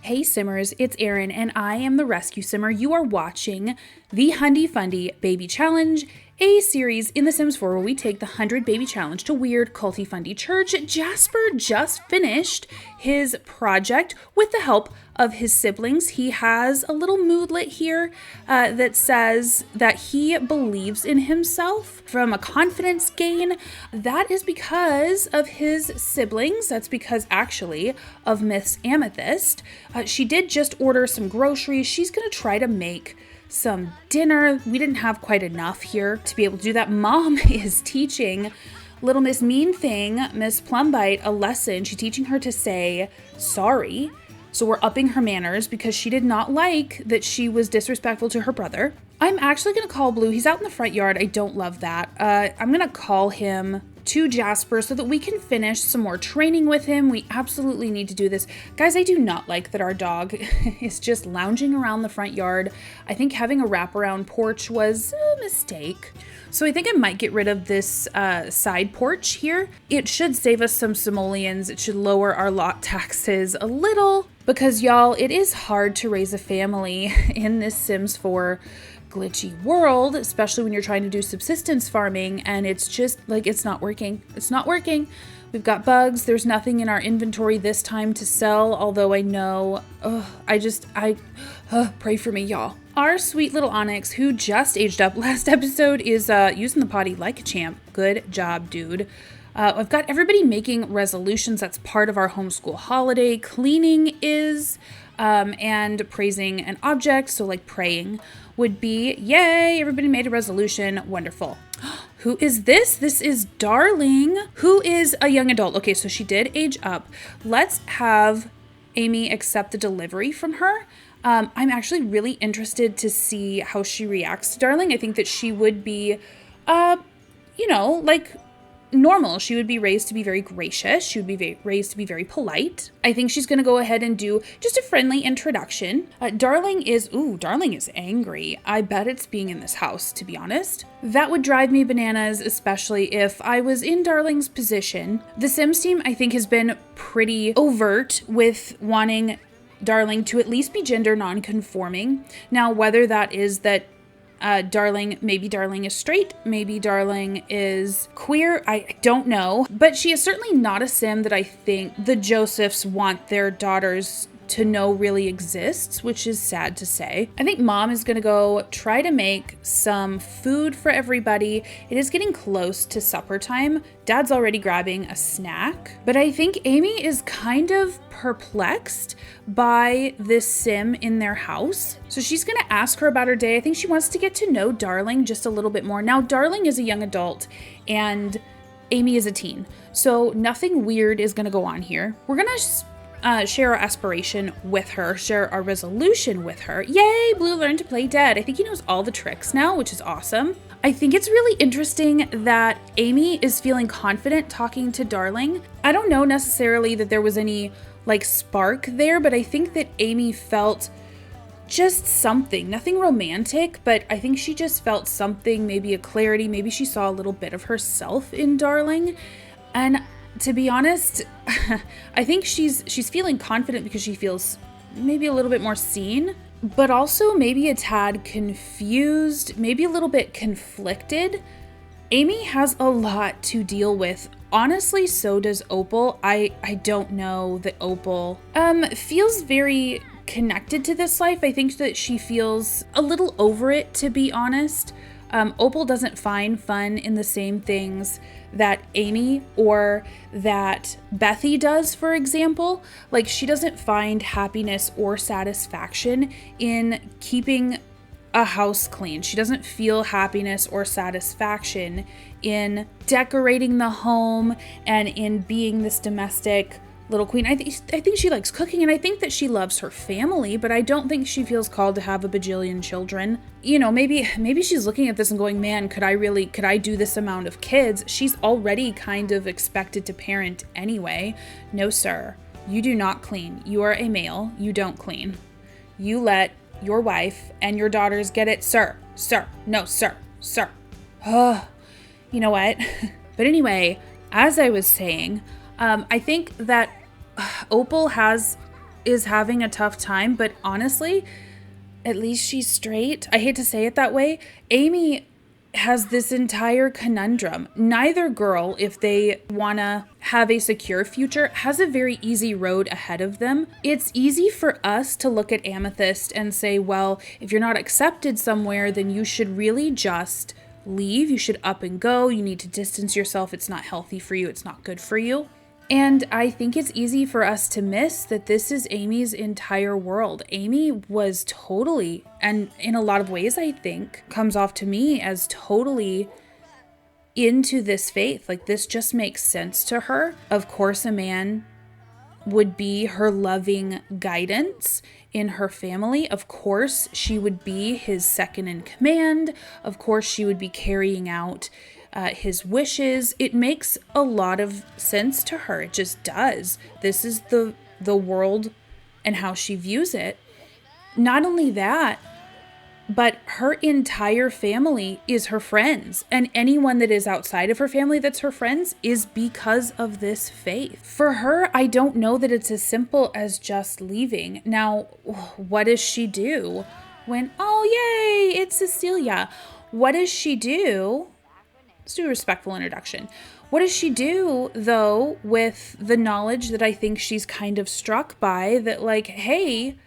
Hey Simmers, it's Erin and I am the Rescue Simmer. You are watching the 100die Fundie Baby Challenge, a series in The Sims 4 where we take the 100 Baby Challenge to weird culty fundy church. Jasper just finished his project with the help of his siblings. He has a little moodlet here that says that he believes in himself from a confidence gain. That is because of his siblings. That's because actually of Miss Amethyst. She did just order some groceries. She's gonna try to make some dinner. We didn't have quite enough here to be able to do that. Mom is teaching little Miss Mean Thing, Miss Plumbite, a lesson. She's teaching her to say sorry. So we're upping her manners because she did not like that she was disrespectful to her brother. I'm actually going to call Blue. He's out in the front yard. I don't love that. I'm going to call him to Jasper so that we can finish some more training with him. We absolutely need to do this. Guys, I do not like that our dog is just lounging around the front yard. I think having a wraparound porch was a mistake. So I think I might get rid of this side porch here. It should save us some simoleons. It should lower our lot taxes a little because y'all, it is hard to raise a family in this Sims 4 glitchy world, especially when you're trying to do subsistence farming and it's just like, it's not working. It's not working. We've got bugs. There's nothing in our inventory this time to sell, although I know, pray for me, y'all. Our sweet little Onyx, who just aged up last episode, is using the potty like a champ. Good job, dude. I've got everybody making resolutions. That's part of our homeschool holiday. Cleaning is, and praising an object, so like praying would be, yay, everybody made a resolution. Wonderful. Who is this? This is Darling, who is a young adult. Okay, so she did age up. Let's have Amy accept the delivery from her. I'm actually really interested to see how she reacts to Darling. I think that she would be, like normal. She would be raised to be very gracious. She would be raised to be very polite. I think she's going to go ahead and do just a friendly introduction. Darling is angry. I bet it's being in this house, to be honest. That would drive me bananas, especially if I was in Darling's position. The Sims team, I think, has been pretty overt with wanting Darling to at least be gender non-conforming. Now, whether that is that maybe Darling is straight, maybe Darling is queer, I don't know. But she is certainly not a Sim that I think the Josephs want their daughters to know really exists, which is sad to say. I think Mom is gonna go try to make some food for everybody. It is getting close to supper time. Dad's already grabbing a snack, but I think Amy is kind of perplexed by this Sim in their house. So she's gonna ask her about her day. I think she wants to get to know Darling just a little bit more. Now, Darling is a young adult and Amy is a teen, so nothing weird is gonna go on here. We're gonna share our aspiration with her, share our resolution with her. Yay, Blue learned to play dead. I think he knows all the tricks now, which is awesome. I think it's really interesting that Amy is feeling confident talking to Darling. I don't know necessarily that there was any like spark there, but I think that Amy felt just something, nothing romantic, but I think she just felt something, maybe a clarity, maybe she saw a little bit of herself in Darling. And to be honest, I think she's feeling confident because she feels maybe a little bit more seen, but also maybe a tad confused, maybe a little bit conflicted. Amy has a lot to deal with. Honestly, so does Opal. I don't know that Opal feels very connected to this life. I think that she feels a little over it, to be honest. Opal doesn't find fun in the same things that Amy or that Bethy does, for example. Like, she doesn't find happiness or satisfaction in keeping a house clean. She doesn't feel happiness or satisfaction in decorating the home and in being this domestic little queen. I think she likes cooking and I think that she loves her family, but I don't think she feels called to have a bajillion children. You know, maybe she's looking at this and going, man, could I do this amount of kids? She's already kind of expected to parent anyway. No, sir, you do not clean. You are a male. You don't clean. You let your wife and your daughters get it, sir. No, sir. Oh, you know what? But anyway, as I was saying, I think that Opal is having a tough time, but honestly, at least she's straight. I hate to say it that way. Amy has this entire conundrum. Neither girl, if they want to have a secure future, has a very easy road ahead of them. It's easy for us to look at Amethyst and say, well, if you're not accepted somewhere, then you should really just leave. You should up and go. You need to distance yourself. It's not healthy for you. It's not good for you. And I think it's easy for us to miss that this is Amy's entire world. Amy was totally, and in a lot of ways, I think, comes off to me as totally into this faith. Like, this just makes sense to her. Of course, a man would be her loving guidance in her family. Of course, she would be his second in command. Of course, she would be carrying out his wishes. It makes a lot of sense to her. It just does. This is the world and how she views it. Not only that, but her entire family is her friends, and anyone that is outside of her family that's her friends is because of this faith. For her, I don't know that it's as simple as just leaving. Now, what does she do when, oh yay, it's Cecilia? What does she do? Let's do a respectful introduction. What does she do, though, with the knowledge that I think she's kind of struck by, that like, hey,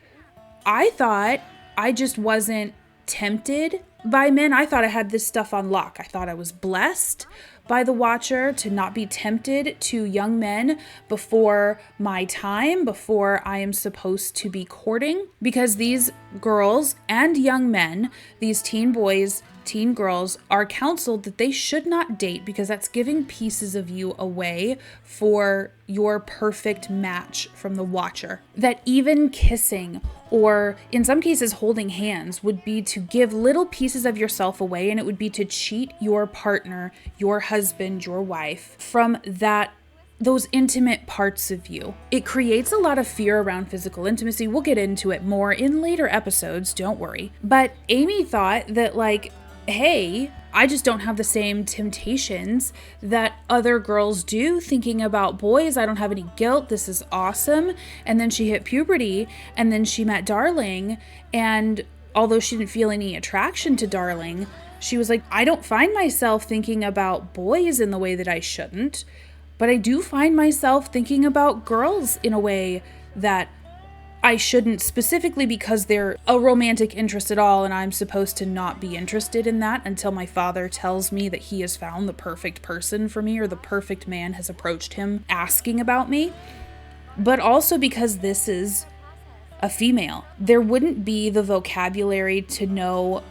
I thought I just wasn't tempted by men. I thought I had this stuff on lock. I thought I was blessed by the Watcher to not be tempted to young men before my time, before I am supposed to be courting. Because these girls and young men, these teen boys, teen girls, are counseled that they should not date because that's giving pieces of you away for your perfect match from the Watcher. That even kissing, or in some cases holding hands, would be to give little pieces of yourself away, and it would be to cheat your partner, your husband, your wife from those intimate parts of you. It creates a lot of fear around physical intimacy. We'll get into it more in later episodes, don't worry. But Amy thought that like, hey, I just don't have the same temptations that other girls do thinking about boys. I don't have any guilt. This is awesome. And then she hit puberty, and then she met Darling. And although she didn't feel any attraction to Darling, she was like, I don't find myself thinking about boys in the way that I shouldn't, but I do find myself thinking about girls in a way that I shouldn't, specifically because they're a romantic interest at all, and I'm supposed to not be interested in that until my father tells me that he has found the perfect person for me, or the perfect man has approached him asking about me. But also because this is a female. There wouldn't be the vocabulary to know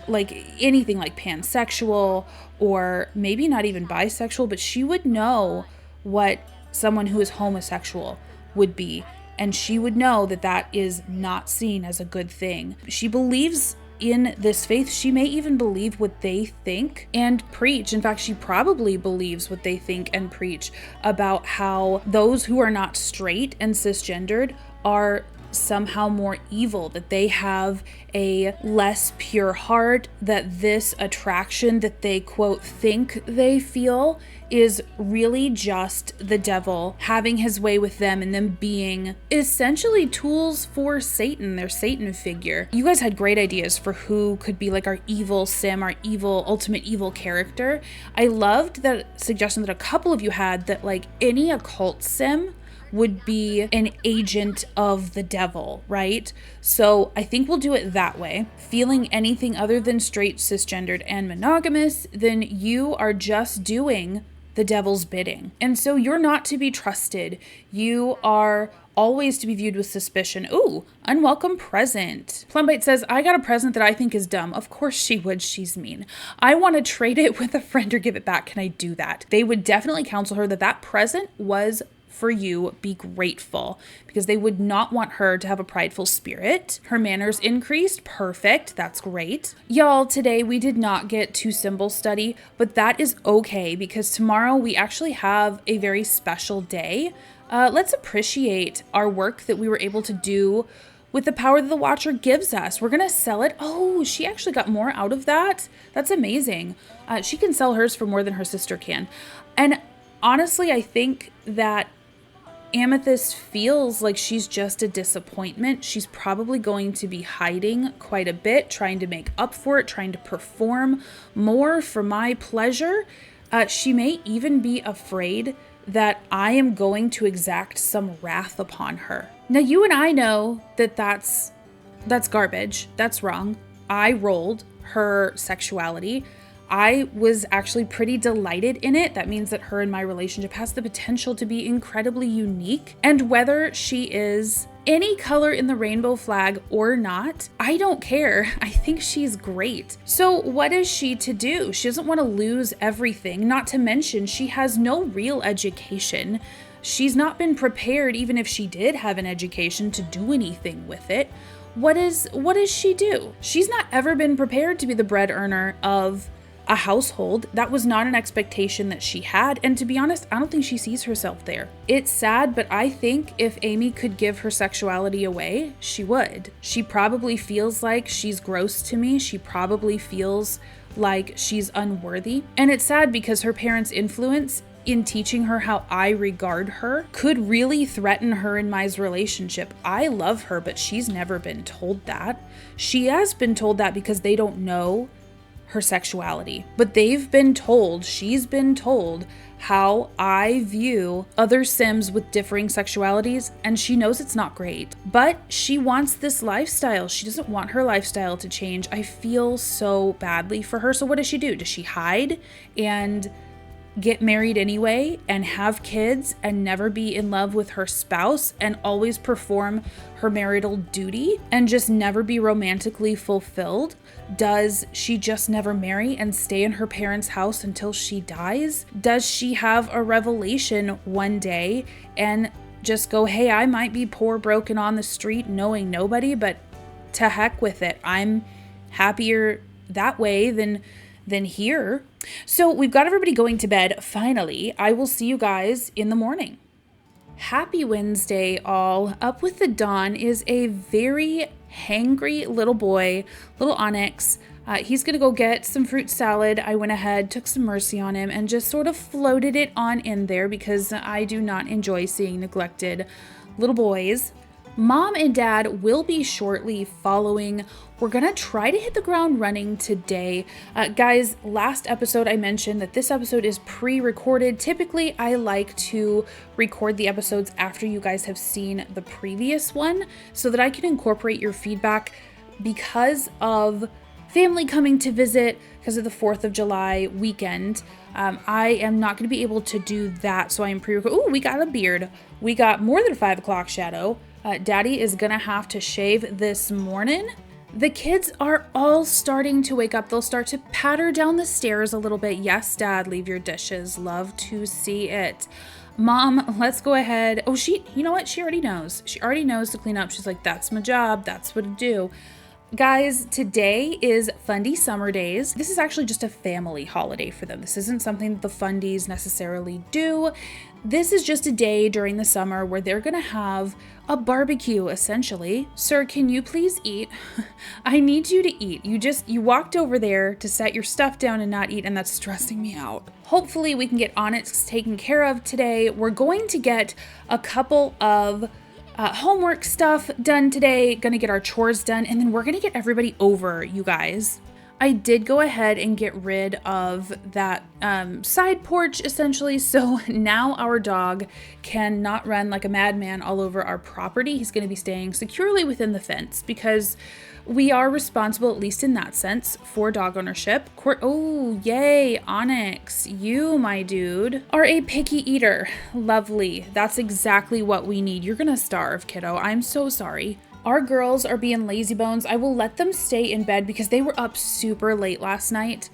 like anything like pansexual, or maybe not even bisexual, but she would know what someone who is homosexual would be. And she would know that that is not seen as a good thing. She believes in this faith. She may even believe what they think and preach. In fact, she probably believes what they think and preach about how those who are not straight and cisgendered are somehow more evil, that they have a less pure heart, that this attraction that they, quote, think they feel is really just the devil having his way with them, and them being essentially tools for Satan, their Satan figure. You guys had great ideas for who could be like our evil sim, our evil, ultimate evil character. I loved that suggestion that a couple of you had, that like any occult sim would be an agent of the devil, right? So I think we'll do it that way. Feeling anything other than straight, cisgendered, and monogamous, then you are just doing the devil's bidding. And so you're not to be trusted. You are always to be viewed with suspicion. Ooh, unwelcome present. Plumbite says, I got a present that I think is dumb. Of course she would. She's mean. I want to trade it with a friend or give it back. Can I do that? They would definitely counsel her that that present was for you. Be grateful, because they would not want her to have a prideful spirit. Her manners increased. Perfect. That's great. Y'all, today we did not get to symbol study, but that is okay, because tomorrow we actually have a very special day. Let's appreciate our work that we were able to do with the power that the Watcher gives us. We're going to sell it. Oh, she actually got more out of that. That's amazing. She can sell hers for more than her sister can. And honestly, I think that Amethyst feels like she's just a disappointment. She's probably going to be hiding quite a bit, trying to make up for it, trying to perform more for my pleasure. She may even be afraid that I am going to exact some wrath upon her. Now, you and I know that that's garbage. That's wrong. I rolled her sexuality. I was actually pretty delighted in it. That means that her and my relationship has the potential to be incredibly unique. And whether she is any color in the rainbow flag or not, I don't care. I think she's great. So what is she to do? She doesn't want to lose everything, not to mention she has no real education. She's not been prepared, even if she did have an education, to do anything with it. What does she do? She's not ever been prepared to be the bread earner of a household. That was not an expectation that she had. And to be honest, I don't think she sees herself there. It's sad, but I think if Amy could give her sexuality away, she would. She probably feels like she's gross to me. She probably feels like she's unworthy. And it's sad because her parents' influence in teaching her how I regard her could really threaten her and my relationship. I love her, but she's never been told that. She has been told that because they don't know her sexuality, but she's been told how I view other Sims with differing sexualities, and she knows it's not great, but she wants this lifestyle. She doesn't want her lifestyle to change. I feel so badly for her. So what does she do? Does she hide and get married anyway and have kids and never be in love with her spouse and always perform her marital duty and just never be romantically fulfilled? Does she just never marry and stay in her parents' house until she dies? Does she have a revelation one day and just go, hey, I might be poor, broken on the street, knowing nobody, but to heck with it. I'm happier that way than here. So we've got everybody going to bed. Finally, I will see you guys in the morning. Happy Wednesday, all. Up with the dawn is a very hangry little boy, little Onyx. He's gonna go get some fruit salad. I went ahead, took some mercy on him, and just sort of floated it on in there because I do not enjoy seeing neglected little boys. Mom and Dad will be shortly following. We're gonna try to hit the ground running today. Guys, last episode I mentioned that this episode is pre-recorded. Typically, I like to record the episodes after you guys have seen the previous one so that I can incorporate your feedback. Because of family coming to visit, because of the 4th of July weekend, I am not gonna be able to do that, so I am pre-recording. Ooh, we got a beard. We got more than 5 o'clock shadow. Daddy is gonna have to shave this morning. The kids are all starting to wake up. They'll start to patter down the stairs a little bit. Yes, Dad, leave your dishes. Love to see it. Mom, let's go ahead. Oh, you know what? She already knows. She already knows to clean up. She's like, that's my job. That's what I do. Guys, today is Fundie Summer Days. This is actually just a family holiday for them. This isn't something that the Fundies necessarily do. This is just a day during the summer where they're gonna have a barbecue, essentially. Sir, can you please eat? I need you to eat. You walked over there to set your stuff down and not eat, and that's stressing me out. Hopefully we can get Onyx taken care of today. We're going to get a couple of homework stuff done today, gonna get our chores done, and then we're gonna get everybody over, you guys. I did go ahead and get rid of that side porch, essentially, so now our dog can not run like a madman all over our property. He's gonna be staying securely within the fence because we are responsible, at least in that sense, for dog ownership. Oh, yay, Onyx, you, my dude, are a picky eater. Lovely. That's exactly what we need. You're gonna starve, kiddo. I'm so sorry. Our girls are being lazy bones. I will let them stay in bed because they were up super late last night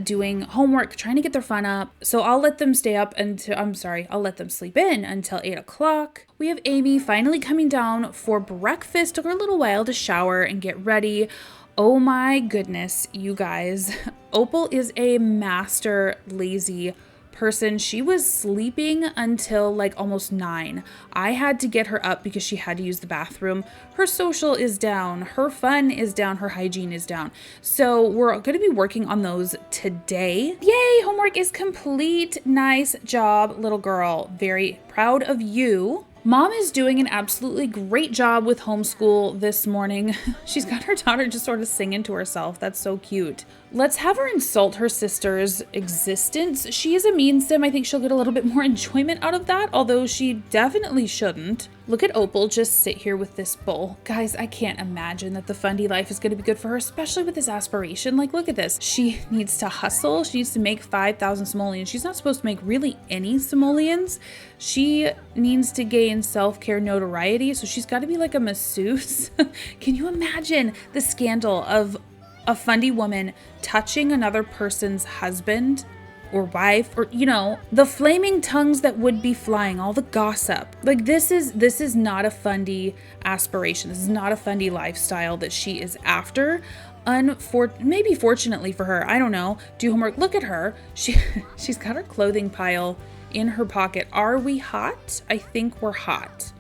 doing homework, trying to get their fun up. So I'll let them stay up until, I'll let them sleep in until 8 o'clock. We have Amy finally coming down for breakfast. Took her a little while to shower and get ready. Oh my goodness, you guys. Opal is a master lazy person. She was sleeping until like almost 9. I had to get her up because she had to use the bathroom. Her social is down, her fun is down, her hygiene is down. So we're going to be working on those today. Yay, homework is complete. Nice job, little girl. Very proud of you. Mom is doing an absolutely great job with homeschool this morning. She's got her daughter just sort of singing to herself. That's so cute. Let's have her insult her sister's existence. She is a mean sim. I think she'll get a little bit more enjoyment out of that, although she definitely shouldn't. Look at Opal just sit here with this bowl. Guys, I can't imagine that the Fundie life is going to be good for her, especially with this aspiration. Like, look at this. She needs to hustle. She needs to make 5,000 simoleons. She's not supposed to make really any simoleons. She needs to gain self-care notoriety, so she's got to be like a masseuse. Can you imagine the scandal of a Fundie woman touching another person's husband or wife, or, you know, the flaming tongues that would be flying, all the gossip. Like, this is not a Fundie aspiration. This is not a Fundie lifestyle that she is after. Maybe fortunately for her, I don't know. Do homework. Look at her. She's got her clothing pile in her pocket. Are we hot? I think we're hot.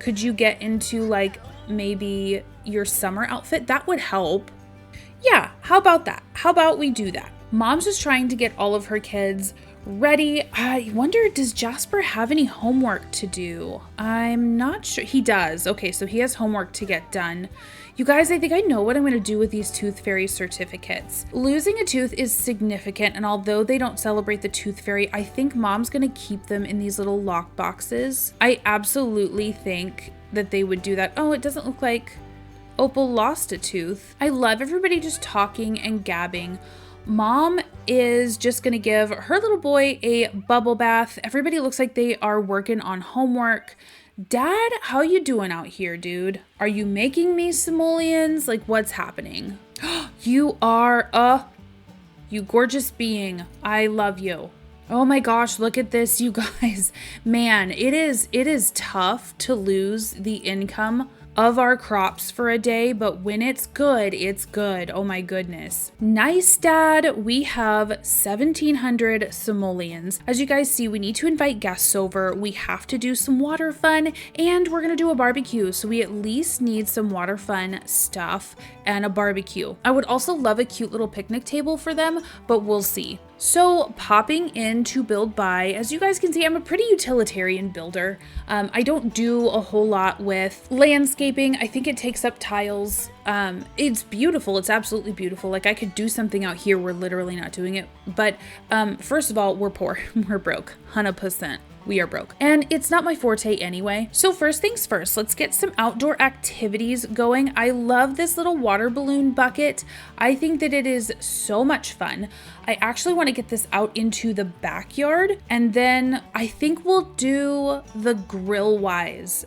Could you get into like maybe your summer outfit? That would help. Yeah, how about that? How about we do that? Mom's just trying to get all of her kids ready. I wonder, does Jasper have any homework to do? I'm not sure. He does. Okay, so he has homework to get done. You guys, I think I know what I'm going to do with these Tooth Fairy certificates. Losing a tooth is significant, and although they don't celebrate the Tooth Fairy, I think Mom's going to keep them in these little lock boxes. I absolutely think that they would do that. Oh, it doesn't look like Opal lost a tooth. I love everybody just talking and gabbing. Mom is just gonna give her little boy a bubble bath. Everybody looks like they are working on homework. Dad, how you doing out here, dude? Are you making me simoleons? Like, what's happening? You are you gorgeous being. I love you. Oh my gosh, look at this, you guys. Man, it is tough to lose the income of our crops for a day, but when it's good, it's good. Oh my goodness. Nice, Dad. We have 1,700 simoleons. As you guys see, we need to invite guests over. We have to do some water fun, and we're gonna do a barbecue. So we at least need some water fun stuff and a barbecue. I would also love a cute little picnic table for them, but we'll see. So popping in to build by, as you guys can see, I'm a pretty utilitarian builder. I don't do a whole lot with landscaping. I think it takes up tiles. It's beautiful. It's absolutely beautiful. Like, I could do something out here. We're literally not doing it. But first of all, we're poor. We're broke. 100%. We are broke. And it's not my forte anyway. So first things first, let's get some outdoor activities going. I love this little water balloon bucket. I think that it is so much fun. I actually want to get this out into the backyard, and then I think we'll do the grill-wise.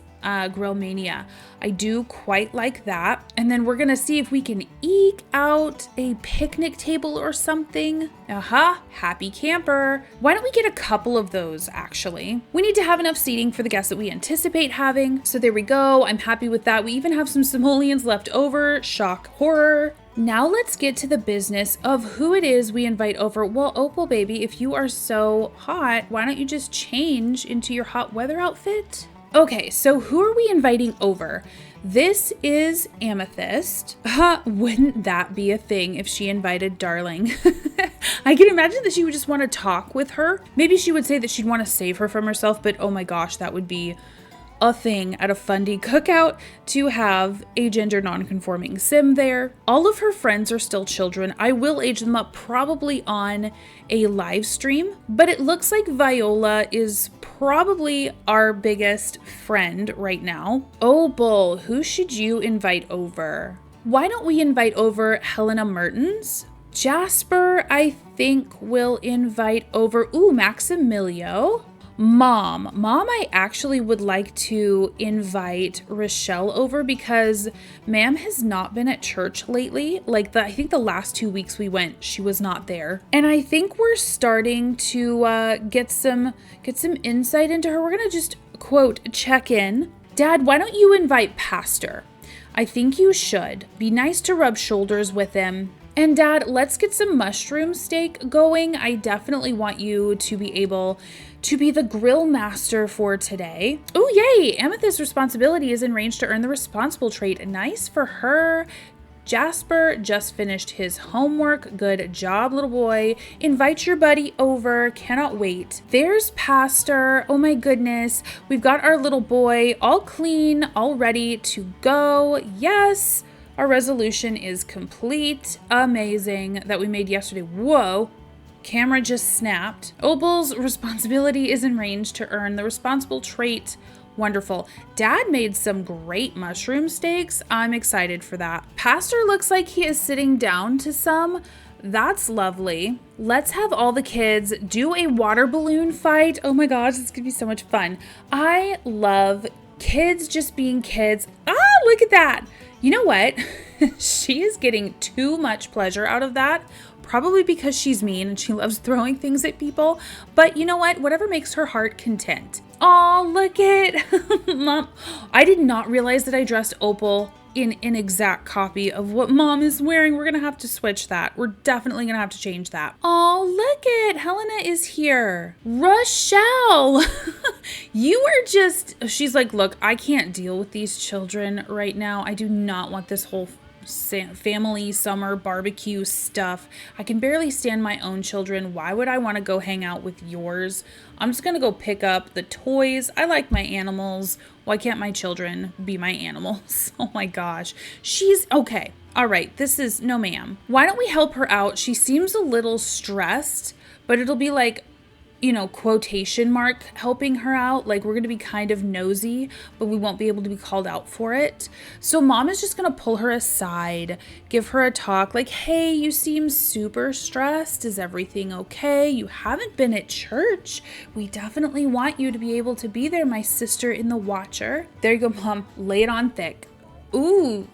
Grill Mania. I do quite like that. And then we're gonna see if we can eke out a picnic table or something. Happy camper. Why don't we get a couple of those actually? We need to have enough seating for the guests that we anticipate having. So there we go. I'm happy with that. We even have some simoleons left over. Shock horror. Now let's get to the business of who it is we invite over. Well, Opal baby, if you are so hot, why don't you just change into your hot weather outfit? Okay, so who are we inviting over? This is Amethyst. Wouldn't that be a thing if she invited Darling? I can imagine that she would just want to talk with her. Maybe she would say that she'd want to save her from herself, but oh my gosh, that would be a thing at a Fundie cookout to have a gender non-conforming sim there. All of her friends are still children. I will age them up probably on a live stream, but it looks like Viola is probably our biggest friend right now. Opal, who should you invite over? Why don't we invite over Helena Mertens? Jasper, I think we'll invite over, Maximilio. Mom, I actually would like to invite Rochelle over because ma'am has not been at church lately. Like I think the last 2 weeks we went, she was not there. And I think we're starting to get some insight into her. We're gonna just quote check in. Dad, why don't you invite Pastor? I think you should. Be nice to rub shoulders with him. And Dad, let's get some mushroom steak going. I definitely want you to be able to be the grill master for today. Oh, yay! Amethyst's responsibility is in range to earn the responsible trait. Nice for her. Jasper just finished his homework. Good job, little boy. Invite your buddy over. Cannot wait. There's Pastor. Oh my goodness. We've got our little boy all clean, all ready to go. Yes. Our resolution is complete. Amazing that we made yesterday. Whoa. Camera just snapped. Opal's responsibility is in range to earn the responsible trait. Wonderful. Dad made some great mushroom steaks. I'm excited for that. Pastor looks like he is sitting down to some. That's lovely. Let's have all the kids do a water balloon fight. Oh my gosh, it's gonna be so much fun. I love kids just being kids. Ah, look at that. You know what? She is getting too much pleasure out of that. Probably because she's mean and she loves throwing things at people. But you know what? Whatever makes her heart content. Oh, look at Mom. I did not realize that I dressed Opal in an exact copy of what Mom is wearing. We're going to have to switch that. We're definitely going to have to change that. Oh, look at Helena is here. Rochelle. You are just, she's like, look, I can't deal with these children right now. I do not want this whole family summer barbecue stuff. I can barely stand my own children. Why would I want to go hang out with yours? I'm just gonna go pick up the toys. I like my animals. Why can't my children be my animals? Oh my gosh. She's okay. All right. This is no ma'am. Why don't we help her out? She seems a little stressed, but it'll be like, you know, quotation mark helping her out. Like we're going to be kind of nosy, but we won't be able to be called out for it. So Mom is just going to pull her aside, give her a talk like, hey, you seem super stressed. Is everything okay? You haven't been at church. We definitely want you to be able to be there, my sister in the Watcher. There you go, Mom. Lay it on thick. Ooh,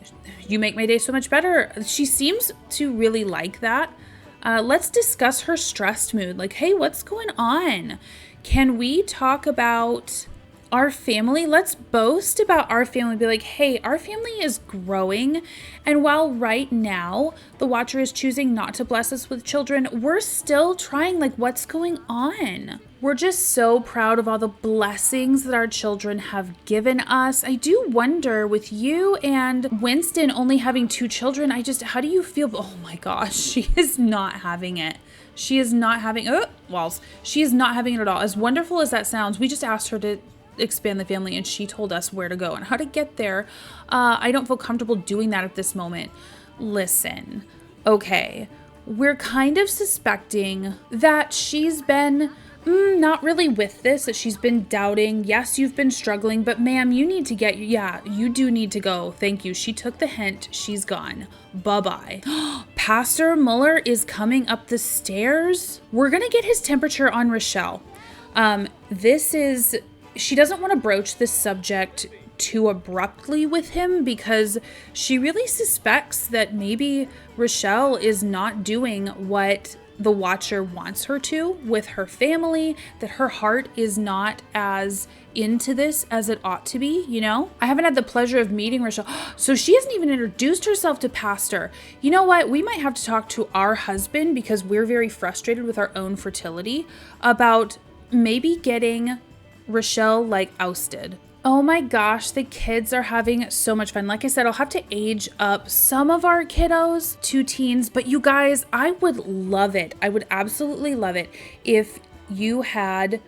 you make my day so much better. She seems to really like that. Let's discuss her stressed mood. Like, hey, what's going on? Can we talk about our family? Let's boast about our family. Be like, hey, our family is growing. And while right now the Watcher is choosing not to bless us with children, we're still trying. Like, what's going on? We're just so proud of all the blessings that our children have given us. I do wonder with you and Winston only having 2 children, how do you feel? Oh my gosh, she is not having it. She is not having, she is not having it at all. As wonderful as that sounds, we just asked her to expand the family and she told us where to go and how to get there. I don't feel comfortable doing that at this moment. Listen, okay, we're kind of suspecting that she's been not really with this, that she's been doubting. Yes, you've been struggling, but ma'am, you need to you do need to go. Thank you. She took the hint. She's gone. Bye-bye. Pastor Muller is coming up the stairs. We're going to get his temperature on Rochelle. She doesn't want to broach this subject too abruptly with him because she really suspects that maybe Rochelle is not doing what the Watcher wants her to with her family, that her heart is not as into this as it ought to be, you know? I haven't had the pleasure of meeting Rochelle. So she hasn't even introduced herself to Pastor. You know what? We might have to talk to our husband because we're very frustrated with our own fertility about maybe getting Rochelle ousted. Oh my gosh, the kids are having so much fun. Like I said, I'll have to age up some of our kiddos to teens, but you guys, I would love it. I would absolutely love it if you had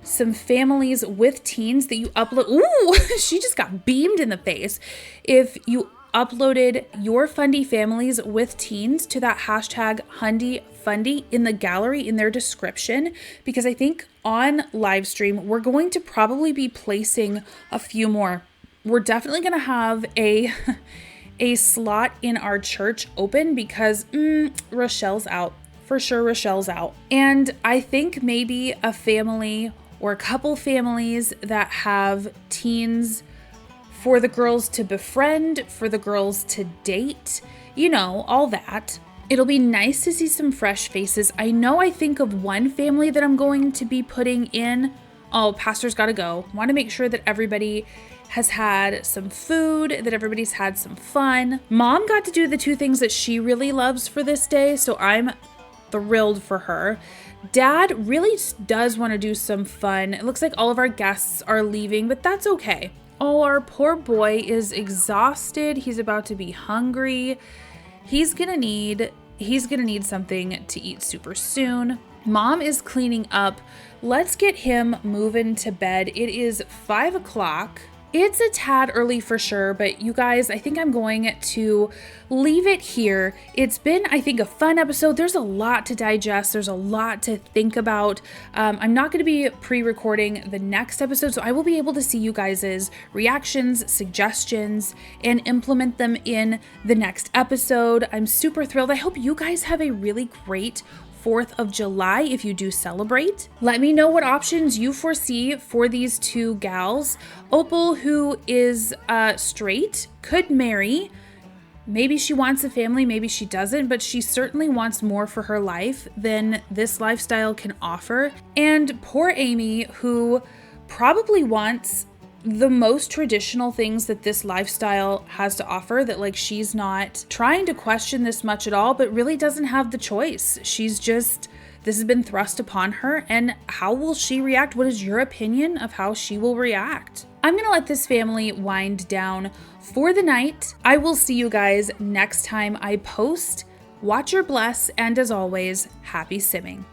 some families with teens that you upload. Ooh, she just got beamed in the face. If you uploaded your Fundie families with teens to that hashtag 100die Fundie in the gallery in their description, because I think on live stream, we're going to probably be placing a few more. We're definitely going to have a slot in our church open because Rochelle's out. For sure, Rochelle's out. And I think maybe a family or a couple families that have teens for the girls to befriend, for the girls to date, you know, all that. It'll be nice to see some fresh faces. I think of one family that I'm going to be putting in. Oh, Pastor's got to go. Want to make sure that everybody has had some food, that everybody's had some fun. Mom got to do the 2 things that she really loves for this day, so I'm thrilled for her. Dad really does want to do some fun. It looks like all of our guests are leaving, but that's okay. Oh, our poor boy is exhausted. He's about to be hungry. He's gonna need something to eat super soon. Mom is cleaning up. Let's get him moving to bed. It is 5 o'clock. It's a tad early for sure, but you guys, I think I'm going to leave it here. It's been, I think, a fun episode. There's a lot to digest. There's a lot to think about. I'm not going to be pre-recording the next episode, so I will be able to see you guys' reactions, suggestions, and implement them in the next episode. I'm super thrilled. I hope you guys have a really great 4th of July if you do celebrate. Let me know what options you foresee for these two gals. Opal, who is straight, could marry. Maybe she wants a family, maybe she doesn't, but she certainly wants more for her life than this lifestyle can offer. And poor Amy, who probably wants the most traditional things that this lifestyle has to offer, that like she's not trying to question this much at all, but really doesn't have the choice. She's just, this has been thrust upon her, and how will she react? What is your opinion of how she will react? I'm gonna let this family wind down for the night. I will see you guys next time I post. Watch your bless, and as always, happy simming.